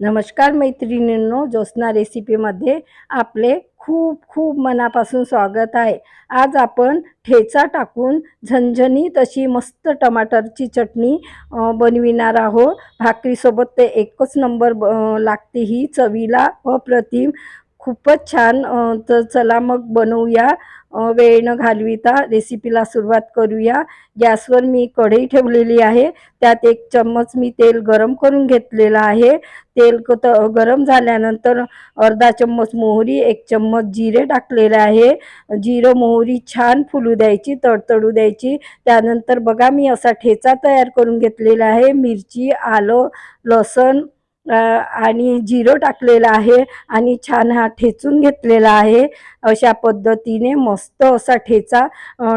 नमस्कार मैत्रिणींनो, ज्योत्स्ना रेसिपीमध्ये आपले खूप खूप मनापासून स्वागत आहे। आज आपण ठेचा टाकून झणझणीत अशी मस्त टमाटरची चटणी बनविणार आहोत। भाकरीसोबत ते एकच नंबर लागते ही, चवीला अप्रतिम, खूपच छान। तर चला मग बनवूया। वेळ न घालविता रेसिपीला सुरुवात करूया। गॅसवर मी कढई ठेवलेली आहे, त्यात 1 चम्मच मी तेल गरम करून घेतलेलं आहे। तेल गरम झाल्यानंतर अर्धा चम्मच मोहरी, 1 चम्मच जिरे टाकलेले आहे। जिरं मोहरी छान फुलू द्यायची, तडतडू द्यायची। त्यानंतर बघा मी असा ठेचा तयार करून घेतलेला आहे। मिरची, आलं, लसूण आणि जिरं टाकलेलं आहे आणि छान हा ठेचून घेतलेला आहे। अशा पद्धतीने मस्त असा ठेचा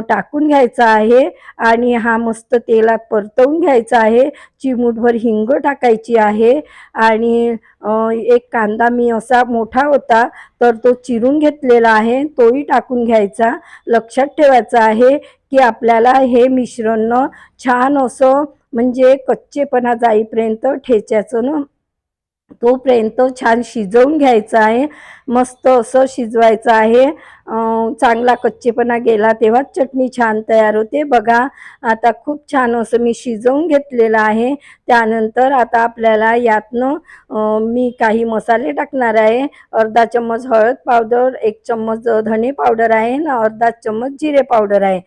टाकून घ्यायचा आहे आणि हा मस्त तेलात परतवून घ्यायचा आहे। चिमूटभर हिंग टाकायची आहे आणि एक कांदा मी असा मोठा होता तर तो चिरून घेतलेला आहे, तोही टाकून घ्यायचा। लक्षात ठेवायचं आहे की आपल्याला हे मिश्रण छान असं म्हणजे कच्चेपणा जाईपर्यंत ठेच्याचं तोपर्यंत छान शिजवून घ्यायचं आहे। मस्त असं शिजवायचं आहे। चांगला कच्चेपणा गेला तेव्हा चटणी छान तयार होते। बघा आता खूप छान असं मी शिजवून घेतलेलं आहे। त्यानंतर आता आपल्याला यातनं मी काही मसाले टाकणार आहे। अर्धा चम्मच हळद पावडर, 1 चम्मच धने पावडर आहे आणि अर्धा चम्मच जिरे पावडर आहे।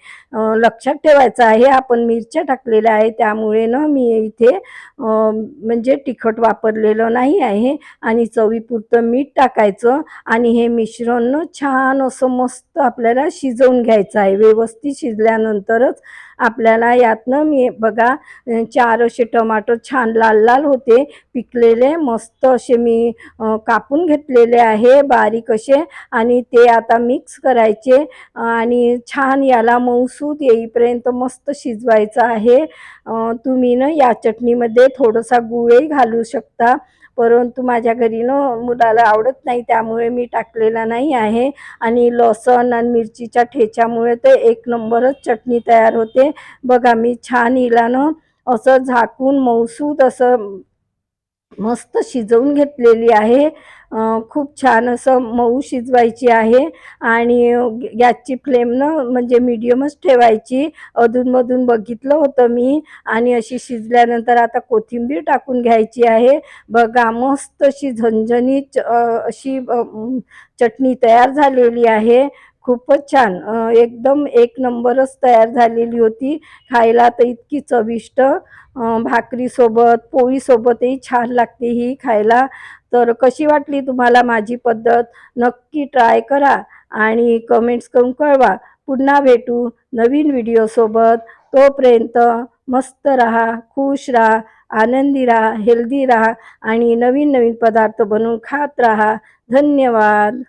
लक्षात ठेवायचं आहे आपण मिरच्या टाकलेल्या आहे, त्यामुळे ना मी इथे म्हणजे तिखट वापरलेलं नाही आहे आणि चवीपुरतं मीठ टाकायचं आणि हे मिश्रण छान असं मस्त आपल्याला शिजवून घ्यायचं आहे। व्यवस्थित शिजल्यानंतरच आपल्याला यातनं मी बघा 4 असे टमाटर छान लाल लाल होते पिकलेले, मस्त असे मी कापून घेतलेले आहे बारीक असे आणि ते आता मिक्स करायचे आणि छान याला मऊसूत येईपर्यंत मस्त शिजवायचं आहे। तुम्ही ना या चटणीमध्ये थोडासा गूळही घालू शकता, परंतु माझ्या घरी ना मुलाला आवडत नाही त्यामुळे मी टाकलेला नाही आहे आणि लसूण आणि मिरचीच्या ठेच्यामुळे ते 1 नंबरच चटणी तयार होते। बघा मी छान हिला ना असं झाकून मऊसूत असं मस्त शिजवून घेतलेली आहे। खूप छान असं मऊ शिजवायची आहे आणि गॅसची फ्लेम ना म्हणजे मीडियमच ठेवायची। अधूनमधून बघितलं होतं मी आणि अशी शिजल्यानंतर आता कोथिंबीर टाकून घ्यायची आहे। बघा मस्त अशी झणझणीत अशी चटणी तयार झालेली आहे। खूपच छान, एकदम 1 नंबरच तयार झालेली होती। खायला तर इतकी चविष्ट, भाकरीसोबत पोळीसोबतही छान लागते ही खायला। तर कशी वाटली तुम्हाला माझी पद्धत? नक्की ट्राय करा आणि कमेंट्स करून कळवा। पुन्हा भेटू नवीन व्हिडिओसोबत। तोपर्यंत मस्त राहा, खुश राहा, आनंदी राहा, हेल्दी राहा आणि नवीन नवीन पदार्थ बनवून खात राहा। धन्यवाद।